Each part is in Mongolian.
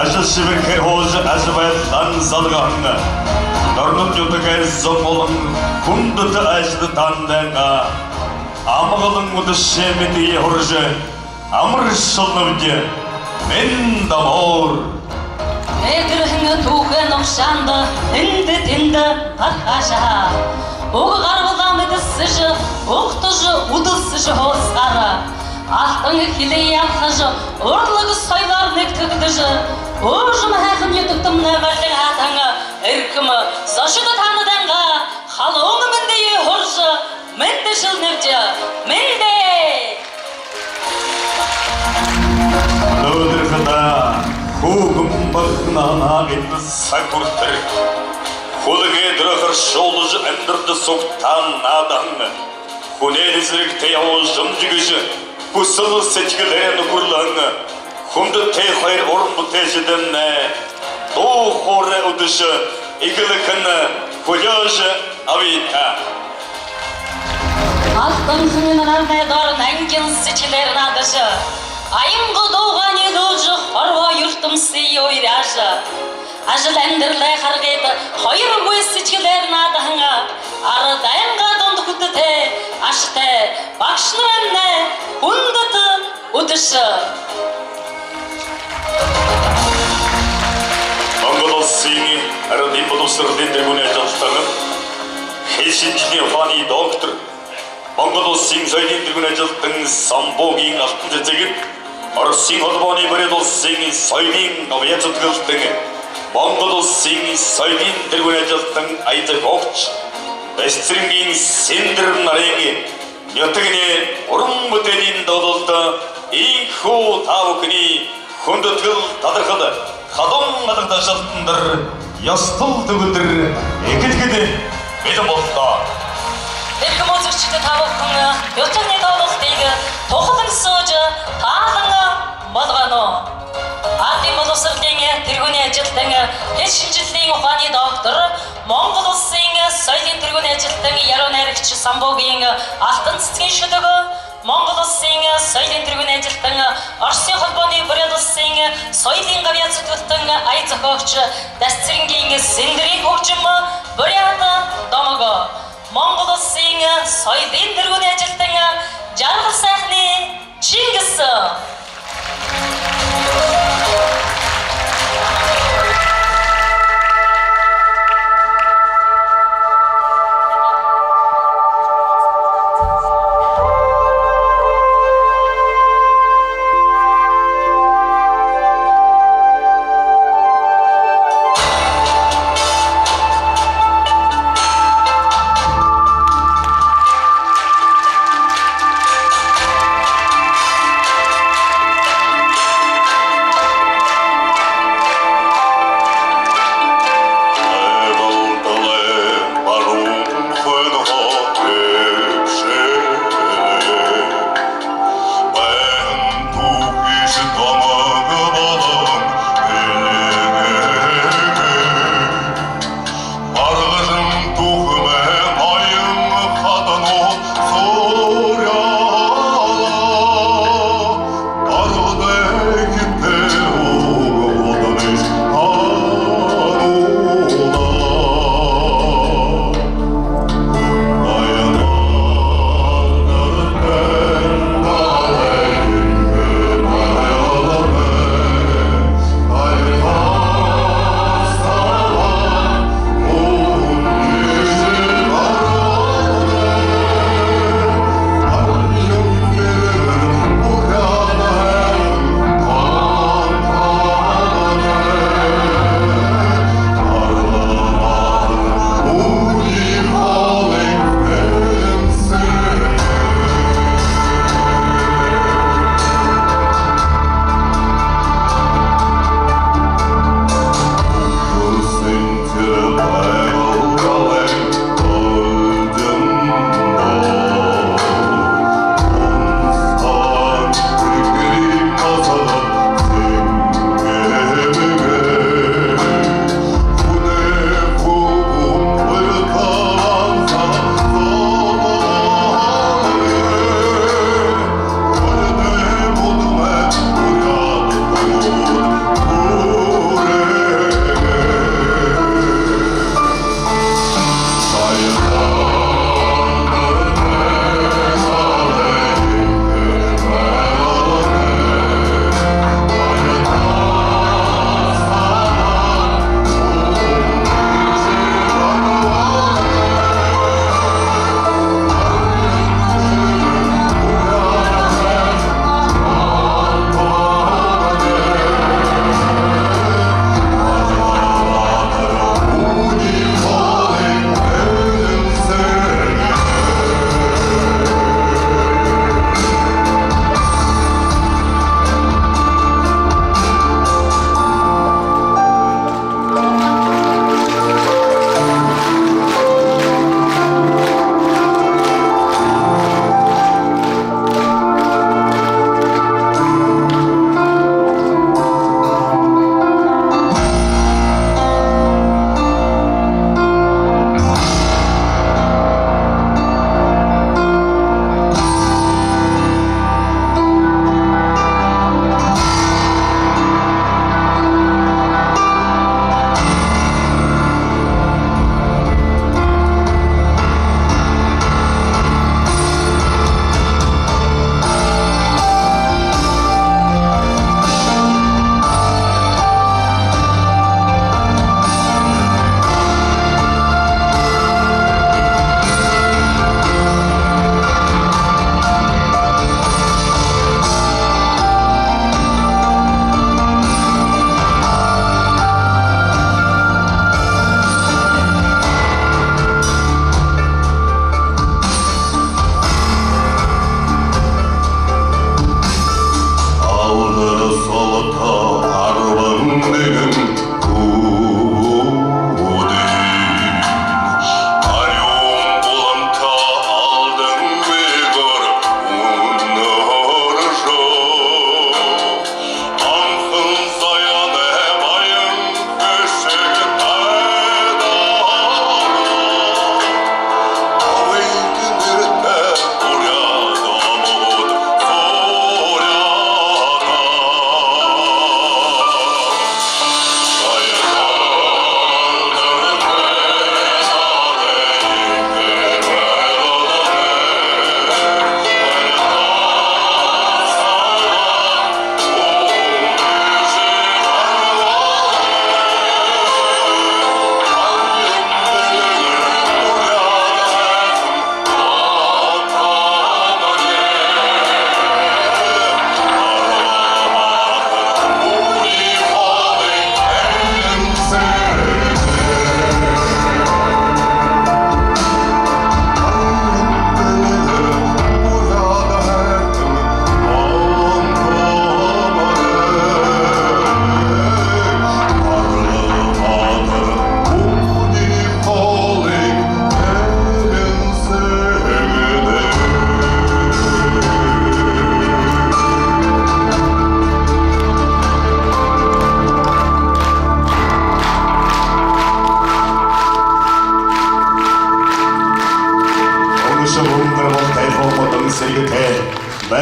Aşışıbı kehozu azıbayattan salgağına Nörnüp yutuke zomolun kundutu ajdı tandanga Amağılın udu şemidi horcu Amır şılnıvcı Men damor Egirhini tuğen okşandı Hindi tindi tarhaşa Oğu garvıdan edisıcı Oğtucu udısıcı hosqarı Altın hili yalxıcı Orlığı soylar nektıgdıcı Oğucum həqin yutuqdım nömerlik atаңы Irkımı zaşıdı tanıdanga Halığını mindeyi horcu Mende şılnıvcı Mende Ödürkıda Hugum baknana etni sakуртыр Хулыге дұрығыр шолыжы әндірді соқтан надаңы Хунелізірік таяуы жым жүгіжі Хусылы сеткілеріні күрлаңы Хунды тей хайр орынбы тежідімні До хоре ұдышы игілікіні Хуляжы авита Алтын хыңының арнайдарын әңген сечілерін адыжы Айымғы doğan елужы хорва юртым сый ойражы Ажыл әндірлі қарғайды Хайыр өй сечілерін адығыңа Ары дайынға донды күтті те Ашты бақшыны әнне Үндіті ұдышы Аңғыдал сыйыңы әрі дейпаду сырден дегуне жастаңы Хейшінчіне фани доктор Аңғыдал сыйың зайден дегуне жастың Самбогиң аштын жетсегін Ары сыйың одбаны біредол сыйыңы Сайдың авия жұтқылтыңы Аңғыдал сыйыңы сайден дегуне жастың Айты көкч Бәстіріңгің сендірін арайыңы Нөтігіне ұрым бұтенін додылды Ең ху тавықыны Хүнді тыл тадырқыды Қадым адырда жаттындар Ястыл түгілдір Екілгіді бедім болда Беркім өзіршікті тавыққыңы Өтіңне дауылық дейгі Тоқыдың сөжі Тағыңы болғаны Атын болысыр дейіңі Түргіне жылдыңы Хешін жылдыңы қуаны доктор Моңғыл ұсыңы Сөйден түргіне жылдыңы Ярон әрікші самбогыңы Ақтын сізген шүдігі Моңғыл ұсыңы Сөйден түргіне жылдыңы Арсы құлбаны бүред ұсыңы Сөйден ғавиясы түттіңі Айты көкші Дәстірінгейіңі Сендірен көкшімі Бүряды домығы Моңғыл ұсыңы Сөйден түргіне жылдыңы Жарғы сәхне Чингісі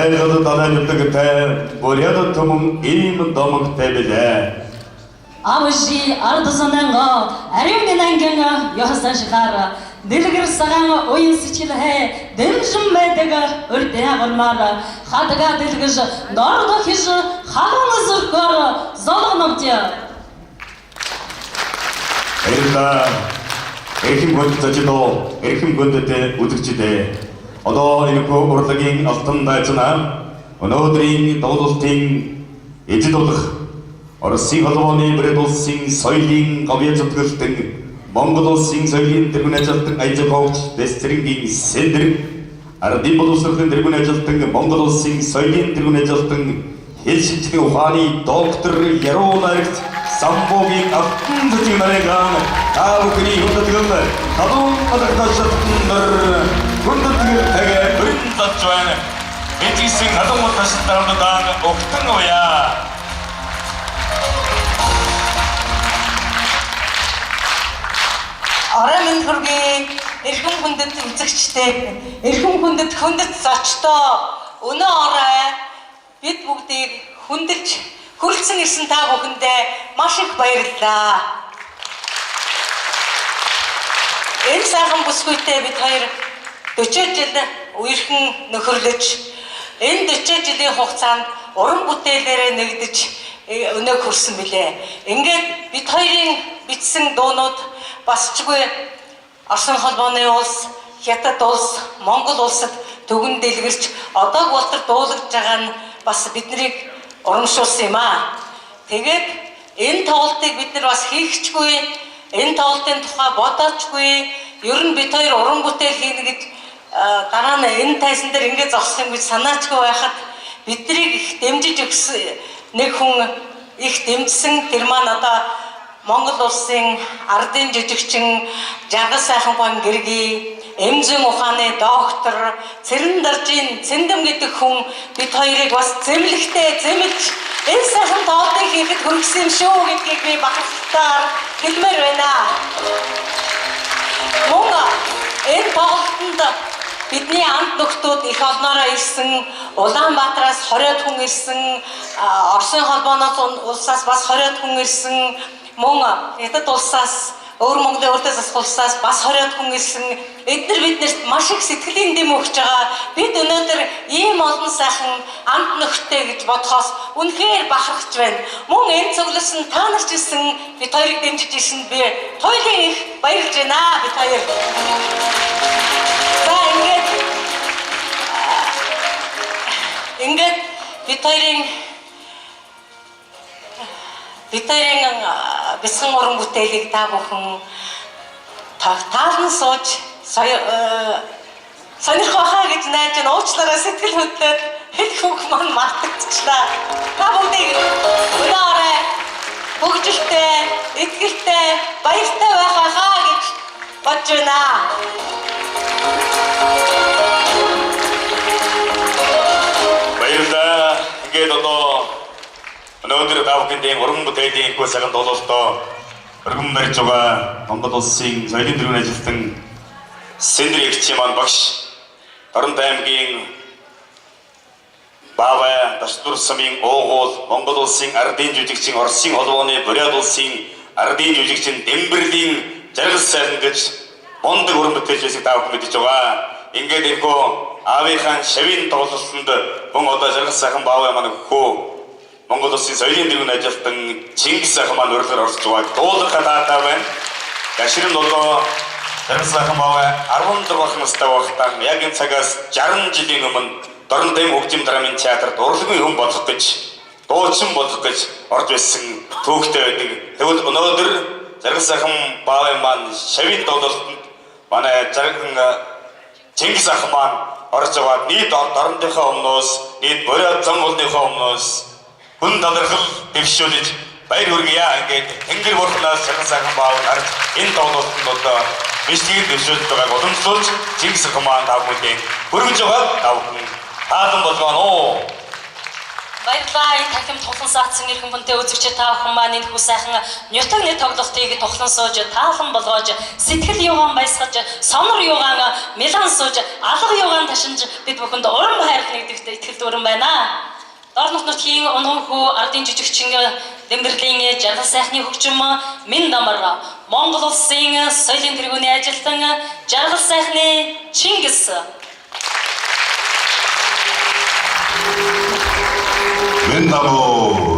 байгаад данааждаг боряд том ийм домогтой билээ. Авши ардсананга аримгинанга яхасашгара дэлгэр саган уян сичилхэ дэмжим байдаг өрдөгөрмөр хадга дэлгэж дордох хиш халуун зүрхөр зологномтя. Баярлалаа. Эрхэм хүндэтэд эрхэм хүндэтэй үзэгчдээ одоо энэ урлагийн алтан дайцнаа өнөөдрийн дуулалтын эзэд болох Оросын холбооны бүрээд улсын соёлын говья зүтгэлтэн Монгол улсын соёлын тэргүүн ажилтан Айжаховч Дэстрингийн Сэндэр Ардын боловсролын тэргүүн ажилтан Монгол улсын соёлын тэргүүн ажилтан Хэлшинчлийн ухааны доктор Яруу наригт самбогийн алтан зүтгийг нарийгаан таавхны хүндэтгэл халуун мадагташаттар хүндэтгэл тагээ бүрэн зарж байна. Эцгийсэн халуун мадагташаттаруудаа өгтөн уяа. Орон хүргэе эрхэм хүндэт үзэгчтэй эрхэм хүндэт зочдоо өнөө орой бид бүгдийг хүндэлж хүрэлцэн ирсэн та бүхэндээ маш их баярлалаа. Энэ сайхан бүсгүйтэй бид хоёр 40 жил үерхэн нөхөрлөж энэ 40 жилийн хугацаанд уран бүтээлээрээ нэгдэж өнөө хүрсэн билээ. Ингээд бид хоёрын бичсэн дуунууд басчгүй Оросын холбооны улс, Хятад улс, Монгол улсад төгөн дэлгэрч одоо болтор дуулагдж байгаа нь бас биднийг урамшуулсан юм аа. Тэгээд энэ тоглолтыг бид нар бас хийхчгүй, энэ тоглолтын тухай бодоочгүй, ер нь бид хоёр уран бүтээл хийнэ гэж дараа нь энэ тайсан дээр ингэж зогсох юм гэж санаачгүй байхад биднийг их дэмжиж өгсөн нэг хүн их дэмжсэн тэр маань одоо Монгол улсын ардын жижигчин Жаргал сайхан гон гэргий эмзэн ухааны доктор Цэрэн даржийн Цэндэм гэдэг хүн бид хоёрыг бас зэмлэгтэй зэмлж энэ сайхан тоглолтыг хийхэд хүргэсэн юм шүү гэдгийг би бахархтаар хэлмээр байна. Мөн энэ тоглолтод бидний амт нөхдүүд их олноороо ирсэн, Улаанбаатараас 20 хүн ирсэн, Оросын холбооноос улсаас бас 20 хүн ирсэн, мөн Хятад улсаас өөр Монголын урд улсаас бас 20 хүн ирсэн. Биднэрт маш их сэтгэлийн дэм өгч байгаа. Бид өнөөдөр ийм олон сайхан амт нөхдөй гэж бодхоос үнэхээр бахархаж байна. Мөн энэ цугларсан та нар ч гэсэн бид хоёрыг дэмжиж ирсэнд би туйлын их баярлж байна бид хоёр. За ингээд бид хоёрын бяцхан уран бүтээлийг та бүхэн таалан сууж сонирхох хаа гэж найж нь уучлаарай сэтгэл хөдлөөд хэл хөх маань мартагдчихлаа. Та бүгдийг өнөө орой хөгжилтэй, итгэлтэй, баяртай байхаа хаа гэж бодж байна. Баярлалаа. Ингээд одоо өнөөдөр та бүхэндээ уран бүтээлийн их сайхан тоглолтоо өргөн барьж байгаа Монгол улсын соёлын тэргүүн ажилтан Сэндэр эгчийн маань багш Дорнод аймгийн Баавай Дашнур сумын Уугуул Монгол улсын ардын жүжигчин Оросын холбооны Бурят улсын ардын жүжигчин Дэмбэрлийн Жаргал сайхан гэж мундаг уран бүтээлч байсыг та бүхэн мэдэж байгаа. Ингээд ихөө аавынхаа шавийн тоглолтод мөн одоо Жаргал сайхан Баавай маань хөө Монгол улсын соёлын тэргүүн ажилтан Чингис сайхан маань урилгаар орж байгаа дуулах хатаатай байна. Гашрын долоо Жаргал сайхан Баавай 16 настай байхдаа яг энэ цагаас 60 жилийн өмнө Дорнод аймгийн хөгжим драмын театрт урлагийн хүн болох гэж, дуучин болох гэж орж байсан түүхтэй байдаг. Тэгвэл өнөөдөр Жаргал сайхан Баавай маань шавийн тоглолтод манай Чингис сайхан маань орж байгаа нийт Дорнодынхаа өмнөөс, нийт Бурят зам болныхаа өмнөөс хүн талархал дэвшүүлж баяр хүргье. Ингээд Тэнгэр бурхнаас Жаргал сайхан Баавай харж энэ тоглолтод одоо бичлэгийг дэвшүүлж байгааг уламжлуулж Чингис сайхан маань та бүхэнд хүргэж байгаа та бүхэн таалан болгоно. Баярлалаа. Энэ танхим тоглон саацсан иргэн бүнтэй үзэгч та бүхэн маань энэ хүү сайхан нютагны тоглолтыг тоглон сууж, таалан болгоож, сэтгэл юугаан баясгаж, сонор юугаан мелан сууж, алга юугаан ташинж бид бүхэнд урам хайр нэгдэгт итгэл дүүрэн байна. Дорнот нутгийн унган хүү ардын жижигчин Дэмбэрлийн жаргал сайхны хөгжим Мин дамар Монгол улсын соёлын тэргүүний ажилтан жаргал сайхны Чингис Мен дамар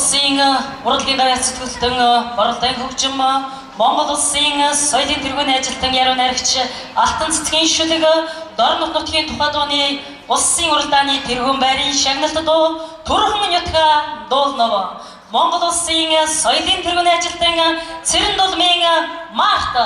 улсын урлагийн гавь зэтгүүлтэн борлуулалтын хөгжим Монгол улсын соёлын тэргүүний ажилтан яруу найрагч Алтан цэцгийн шүлэг Дорнот нутгийн тухай дууны улсын уралдааны тэргүүн байрын шагналт дуу Төрхөн нутга дуулнов. Монгол улсын соёлын тэргүүний ажилтан Цэрэн дулмын Март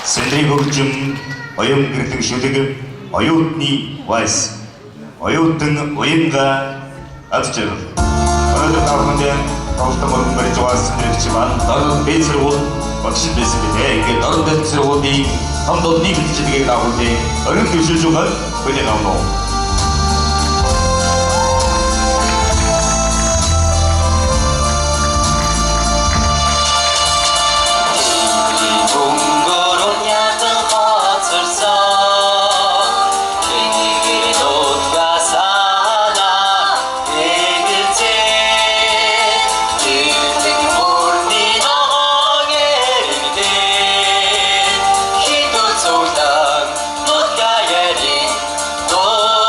Сэндри хөгжим оюун гэрлэг шүлэг оюутны вальс оюутан уянга ад жаргал өнөөдөр тавхандын тоглолтын мөрөн барьж байгаа сэндэрэгч маань дорн бэд сургууль багш байсан битээ. Ингээд дорн бэд сургуулийн хамт олонний бэлтгэлийг дагуулсан орон төшөөж байгаа бүлээн авнаа. 또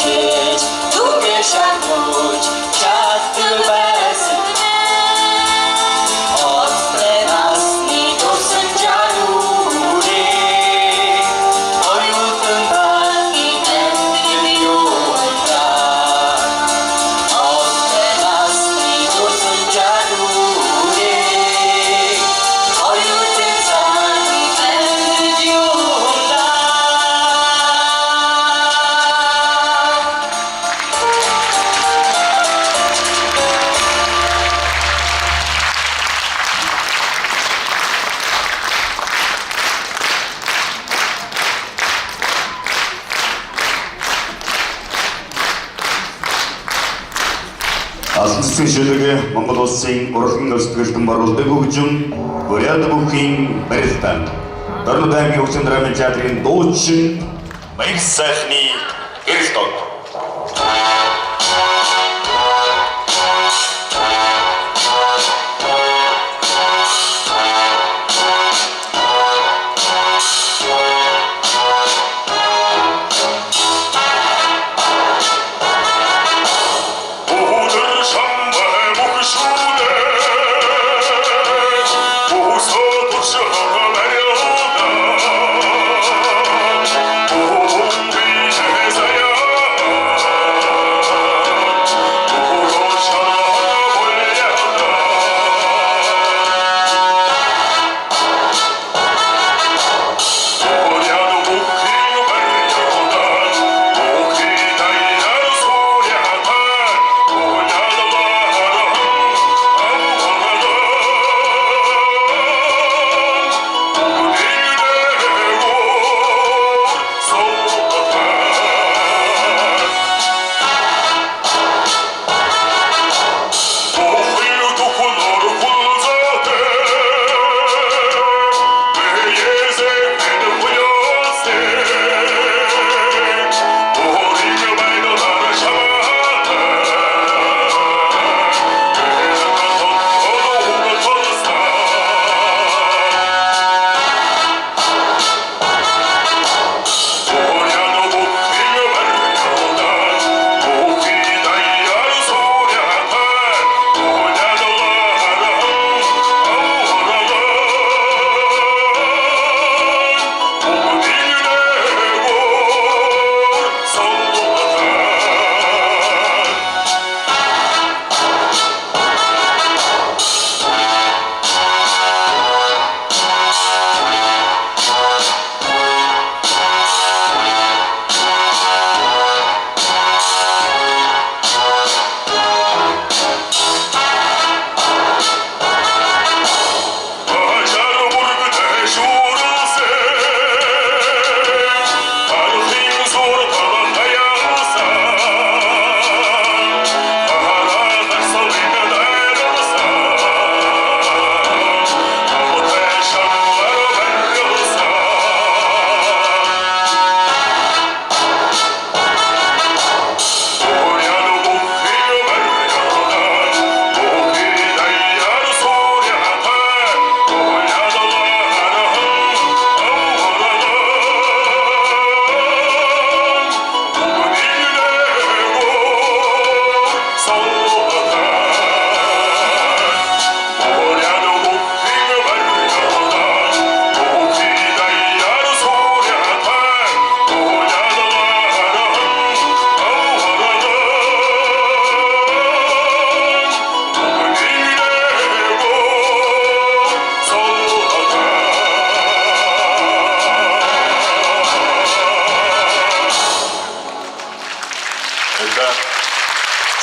шилж түгэ шахууч чаддаг байсан Остай насны төрсөн жаргуулээ Оюутан багийн амьдрал юундаа Остай насны төрсөн жаргуулээ Оюутан цагийн амьдрал юундаа Асан засгийн шилгээ Монгол улсын урлагийн өсөлтөд боруулдаг хөгжим Буряд бүхийн барилтаа. Дорнод аймгийн хөгжим драмын театрын дуучин Баяр сайхны гэрэл дот.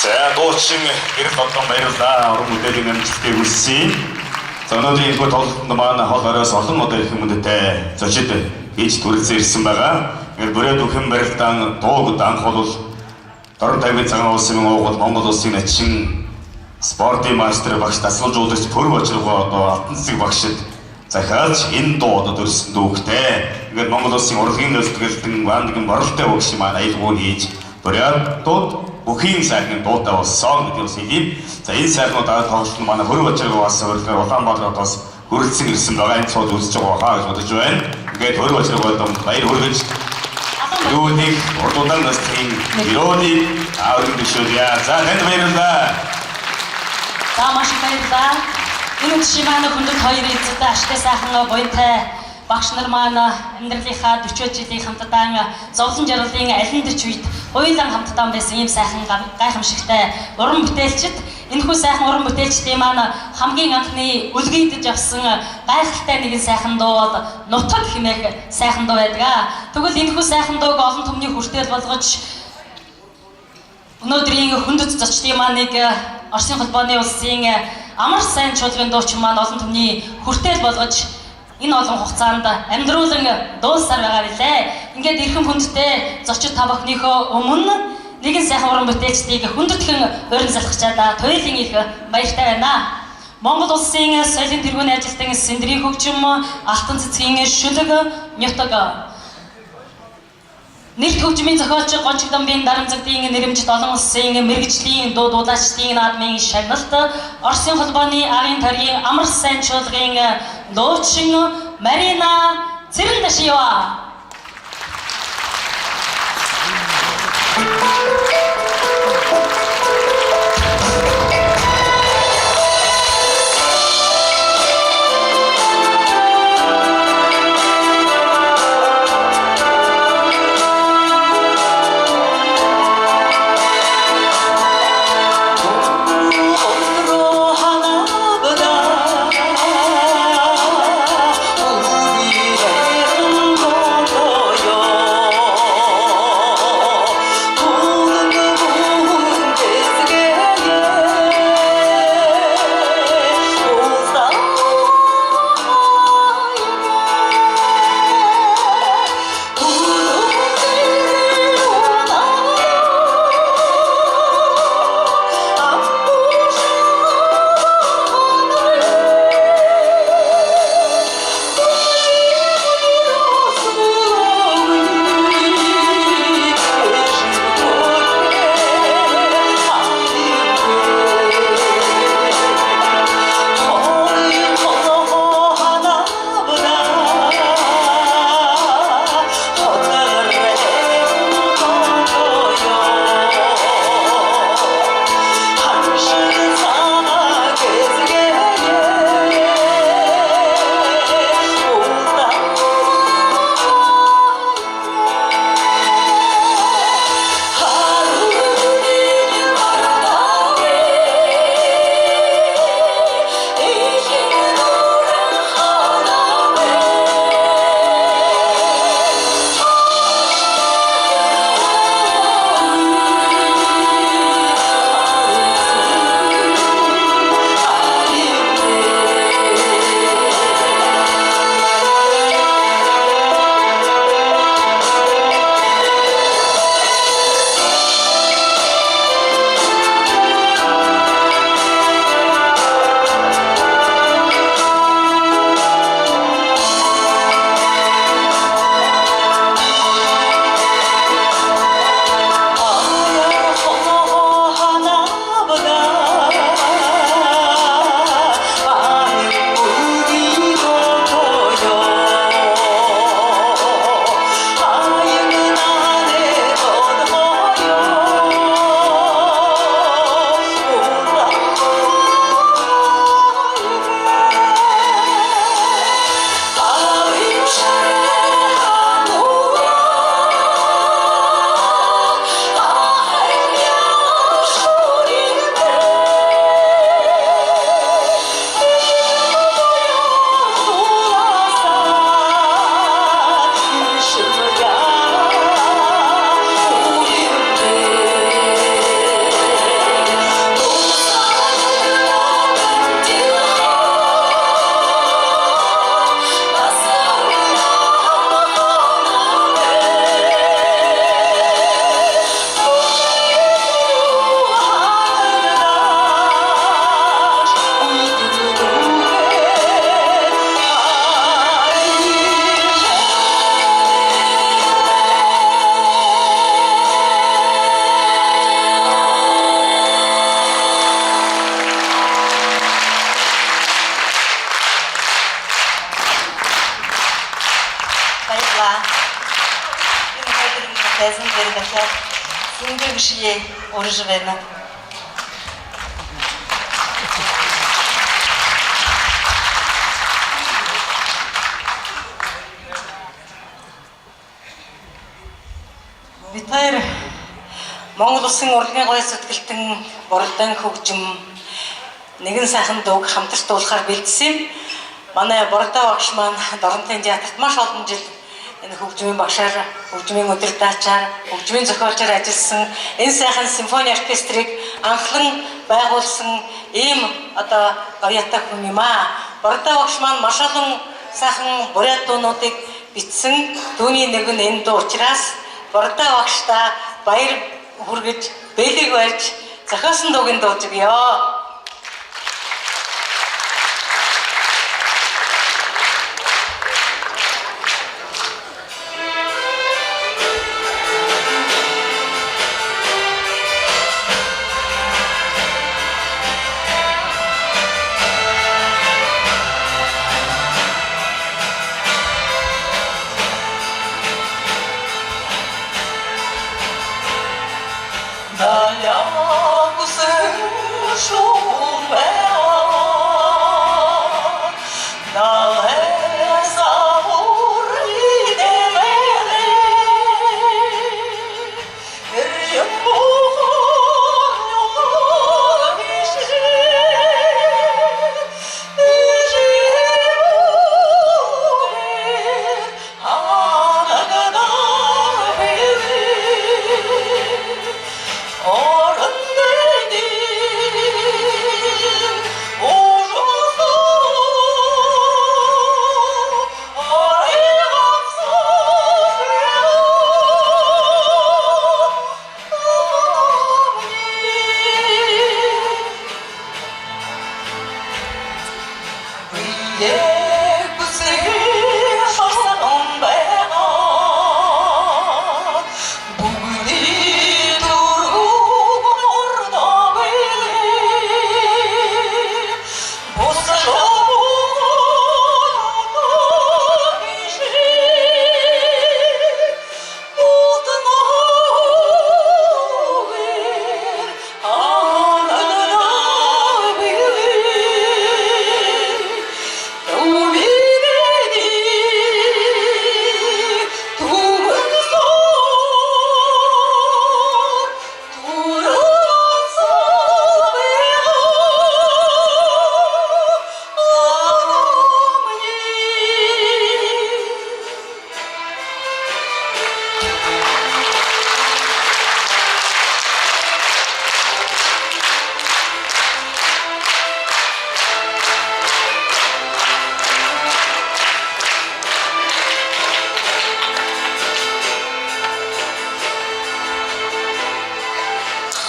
За дуучин гэрэл дотор баярлалаа. Уран бүтээлийн амжилтыг хүсье. За өнөөдрийн энэ тоглолтод маань хол ороос олон модель хүмүүсттэй зочид хийж түрэлцэн ирсэн байгаа. Ингээд бүрээд бүхэн барилдаан дууг анх бол Дорн тайвны цагаан улсын уугуул Монгол улсын начин спортын мастер багш дасгалжуулагч Пүрв Очиргоо одоо алтан цэцэг багшид захиалж энэ дуу одоо төрсөн дүүхтэй. Ингээд Монгол улсын урлагийн нөлтгөлтөн вандгийн боролтой багш маань аялгуун хийж бүрээд дууд бүхийн сайхны дуутай болсон гэдэг нь хэлийм. За энэ сайхнуудаа тоглолт нь манай Пүрв Очиргоо бас өөрөөр Улаанбаатараас хүрэлцэн ирсэн байгаа. Энэ цууд үзэж байгаа хаа гэж бодож байна. Ингээд Пүрв Очиргоо баяр хүргэж юунийг урдуудан нас мелодик аудио төшөөлье. За танд баярлалаа. За маш их баярлалаа. Энэ үдшийн маань хүндэт хоёр эзэдээ ашигтай сайхан буянтай багш нар маань амьдралынхаа 40 жилийн хамтдаа зовлон жаргалын алин дэч үед уйлан хамтдаа байсан ийм сайхан гайхамшигтай уран бүтээлчд энэхүү сайхан уран бүтээлчдийн маань хамгийн анхны үлгээгдэж авсан гайхалтай нэгэн сайхан дуу бол Нутаг хэмээх сайхан дуу байдаг. Тэгвэл энэхүү сайхан дууг олон түмний хүртэл болгож өнөөдрийн хүндэт зочдын маань нэг Оросын холбооны улсын амар сайн чуулган дуучин маань олон түмний хүртэл болгож энэ олон хугацаанд амьдруулан дуусаар байгаа билээ. Ингээд эрхэм хүндтэй зочид та бүхнийхөө өмнө нэгэн сайхан уран бүтээлчдийг хүндэтгэн урин залхачаад туйлын их баяртай байна. Монгол улсын соёлын тэргүүний ажилтан Сэндрийн хөгжим, Алтан цэцгийн шүлэг, Нютаг Нэрт хөгжмийн зохиолч Гончиг Дамбын дарамтлагын нэрэмжит олон улсын мэргэжлийн дуу дуулаачдын наадмын шагналт Оросын холбооны арын тарийн амар сайн чуулгын дуучин Марина Цэрэндашева. 우리의 행복 шие урж байна. Бид хоёр Монгол Улсын урлагийн гой сэтгэлтэн Боролдон хөгжим нэгэн сайхан дууг хамтарч дуулахаар бэлдсэн юм. Манай Боролдоо багш маань Доронтын театрт маш олон жил энэ хөгжмийн багшаар, хөгжмийн өдөр даачаар, хөгжмийн зохиолчоор ажилласан энэ сайхан симфони оркестрийг анхлан байгуулсан ийм одоо гоётой хүн юм аа. Боролдоо багш маань маш олон сайхан бурят дуунуудыг бичсэн. Түүний нэг нь энэ дуу учраас Боролдоо багштаа баяр хүргэж, бэлэг барьж, зохиосон дуугийн дууж өгье.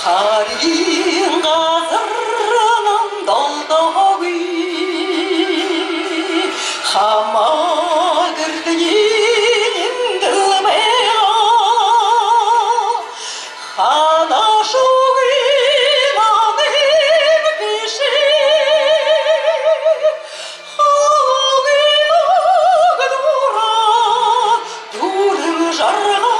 Харин газарнан долдоогүй хамаагэрдний нэмгэлбэга ханашуги нанэм киши хауги нагдура дурым жарга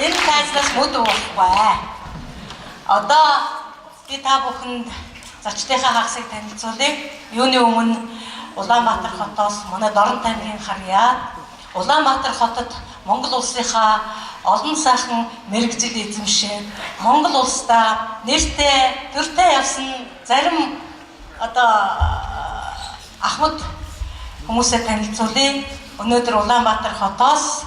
Энэ тайзнаас мөд уухгүй. Одоо би та бүхэнд зочдынхаа хагасыг танилцуулъя. Юуны өмнө Улаанбаатар хотоос манай Дорн таймрын харьяа Улаанбаатар хотод Монгол улсынхаа олон сайхан мэрэгжил эзэмшээд Монгол улсдаа нэртэй төртэй явсан зарим ахмад хүмүүсээ танилцуулъя. Өнөөдөр Улаанбаатар хотоос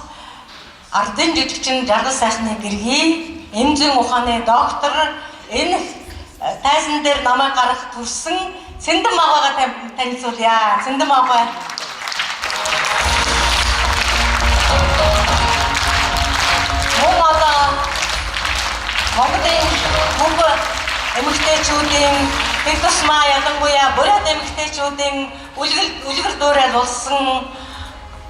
ардын жижигчин жаргал сайхны гэргий эмзэн ухааны доктор энэ тайзан дээр намайг гаргахад хүрсэн Цэндэн Магаагаа танилцуулъя. Цэндэн Магаа. Монголын эмэгтэйчүүдийн хэд тусмаа ялангуяа бурят эмэгтэйчүүдийн үлгэр дуурайл болсон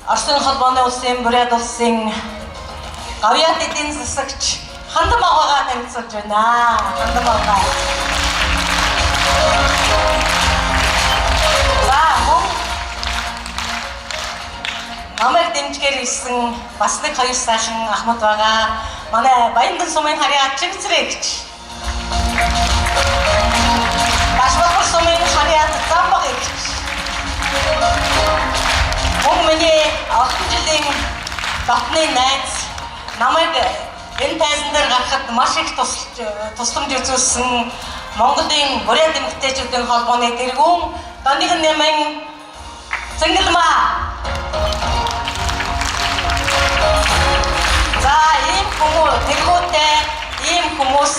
Оросын холбооны улсын бурят улсын гавьяат эдийн засагч Хандан Магаагаа танилцуулж байна. Хандан Магаа. Намайг дэмжгээр ирсэн бас нэг хоёр сайхан ахмад байгаа. Манай Баяндан сумын харьяа Чигцрээ гэж. Башбатар сумын харьяа Замбаг гэж. Миний олон жилийн дотны найз намайг энэ тайзан дээр гарахад маш их тусламж үзүүлсэн Монголын бурят эмэгтэйчүүдийн холбооны тэргүүн Данигын нэмэн Цэнгэлмаа. За ийм тэргүүтэй ийм хүмүүс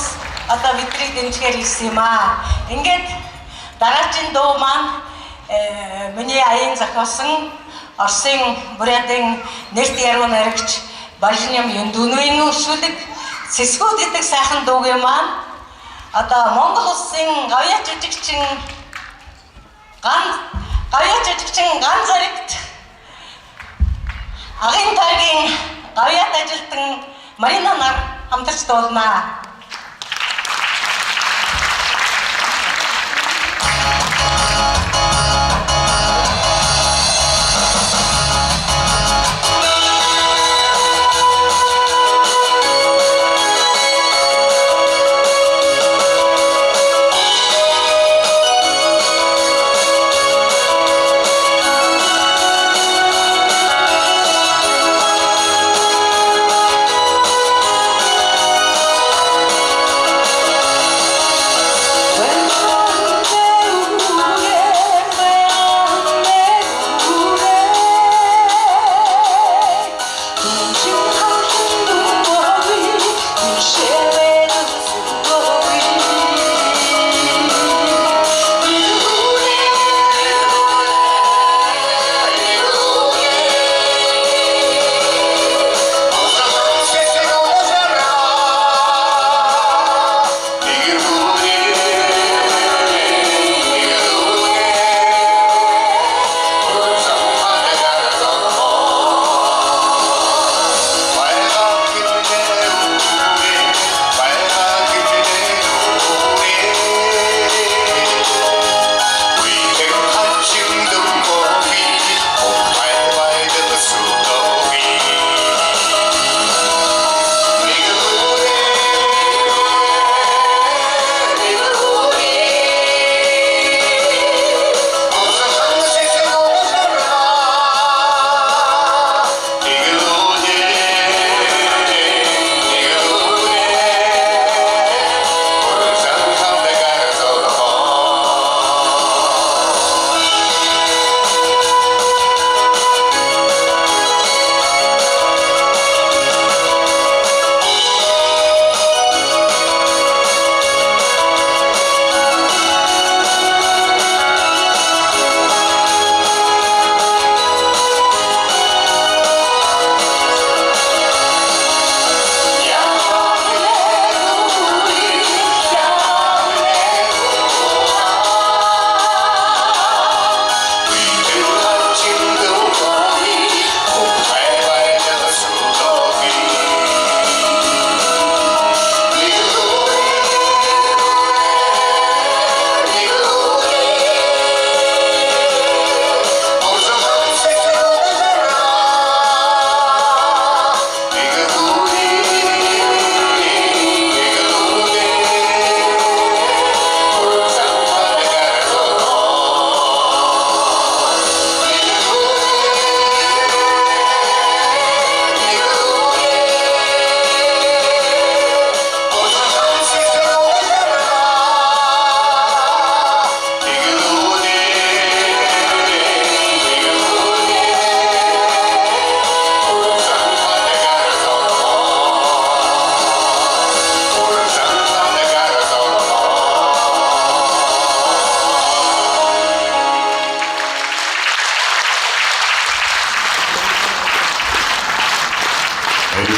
бидний дэмжгээр ирсэн юм аа. Ингээд дараагийн дуу маань миний аян зохиосон Оросын бурятын нэрт яруу найрагч Балжиням Юндүнийн өршүүлэг Сэсгүүд идэх сайхан дуугийн маань Монгол улсын гавьяа жижигчин ган заригт Агын тайгийн гавьяат ажилтан Марина нар хамтарч дуулнаа.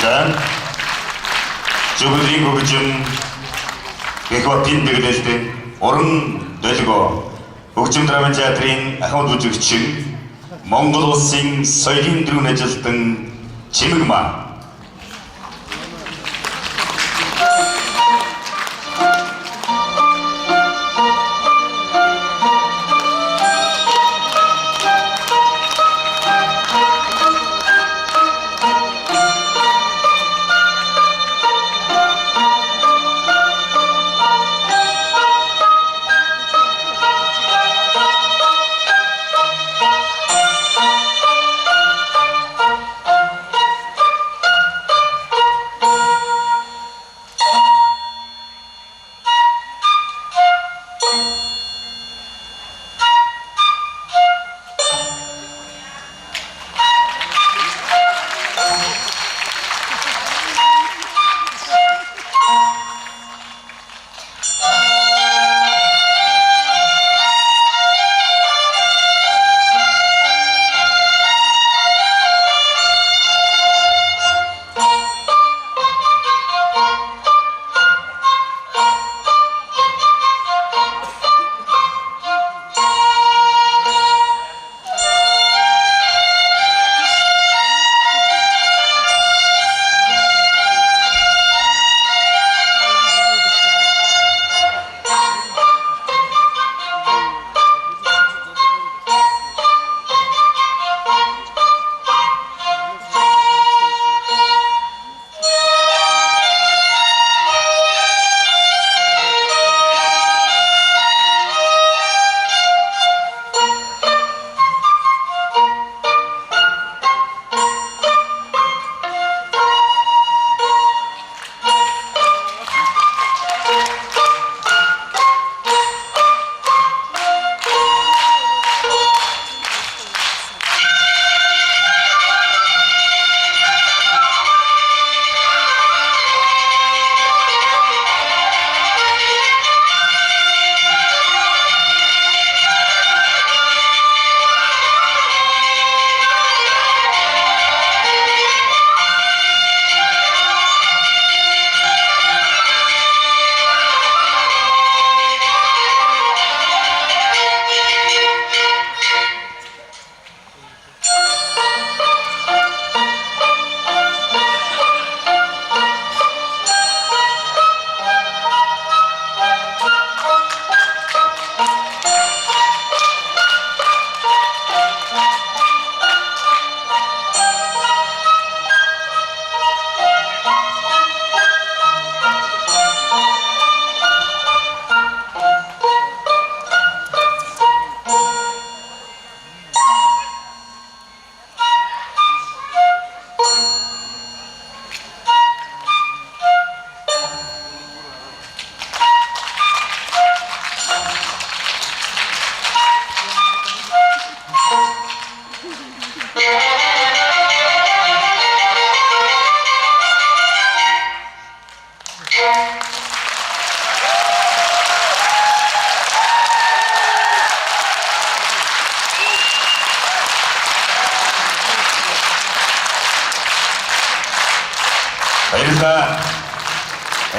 баярлалаа. Зөвхөн хөгжим Эквапин дэглэлтэй уран долгио хөгжим драмын театрын ахмад үзэгч Монгол улсын соёлын дөрвөн ажилтан Чимэг маань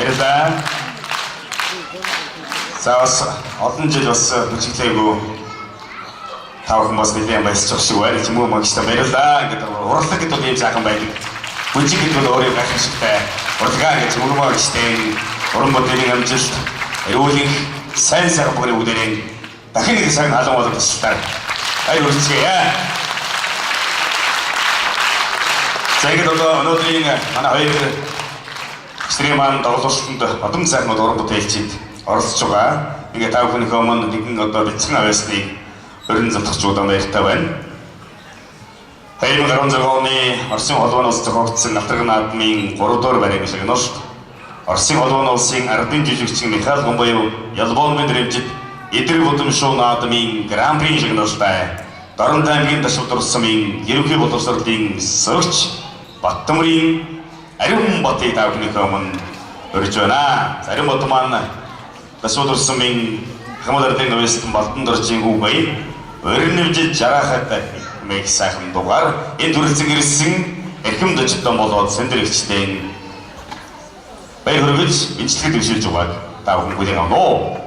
баярлалаа. За бас олон жил бас бүжиглээгүй тавхан бас нэлээд баясчих шиг байна. Ч юм уу магчтай баярлалаа. Ингээд урлаг гэдэг юм сайхан байдаг. Бүжиг гэдэг бол өөрөө гайхамшигтай. Урлагаа гэж мөрмөө гэжтэй уран бүтээлийн амжилт, эрүүлэх сайн сайхан бүгний үдэрийн дахин нэг сайн халуун болоод туслаа. Ай үргэлжлэе. За ингээд өнөөдрийн манай хоёр стриман тоглолтод одон сайхнууд уран бүтээлчид оролцож байгаа. Ингээд та бүхний өмнө нэгэн бэлтгэн авьяасныг өрн замтгчудаа баяртай байна. 2016 оны Оросын холбооны улс зохиогдсон Алтарган наадмын 3 дугаар баримт шагналт Оросын холбооны улсын ардын жүжигчин Михаил Гомбоёв Ялбоонын дэрэмжид эдэр будамшуу наадмын гран-при шагналтай Дорнод аймгийн Ташбар сумын ерөнхий боловсролын сөрөгч Баттамрын Ариун Батыг та бүхний өмнө өрж байна. Ариун Бат маань Ташбар сумын хамт ардын новистын Балтан доржийн хүүгэй өрнөвжид жарахад мэг сайхан дугаар энэ дүрлцэн ирсэн эрхэм дочтон болоод сэндэрэгчдийн баяр хүргэж эмчилгэд өвшүүлж байгааг та бүхэн хүлээн авах нь.